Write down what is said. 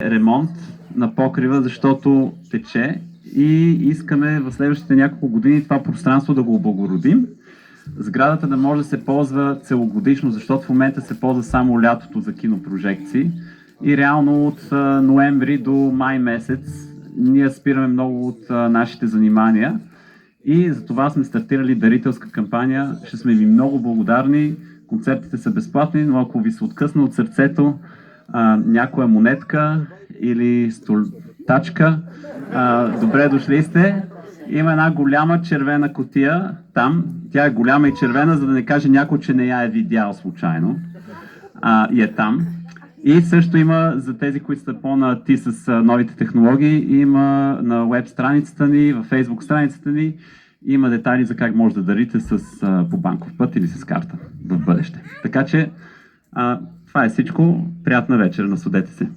ремонт на покрива, защото тече и искаме в следващите няколко години това пространство да го облагородим. Сградата да може да се ползва целогодишно, защото в момента се ползва само лятото за кинопрожекции и реално от ноември до май месец ние спираме много от нашите занимания и за това сме стартирали дарителска кампания. Ще сме ви много благодарни. Концертите са безплатни, но ако ви се откъсна от сърцето някоя монетка или тачка, добре дошли сте. Има една голяма червена кутия там. Тя е голяма и червена, за да не каже някой, че не я е видял случайно. И е там. И също има за тези, които са по-нати с новите технологии, има на веб страницата ни, във фейсбук страницата ни, има детайли за как може да дарите по банков път или с карта в бъдеще. Така че това е всичко. Приятна вечер. Насладете се.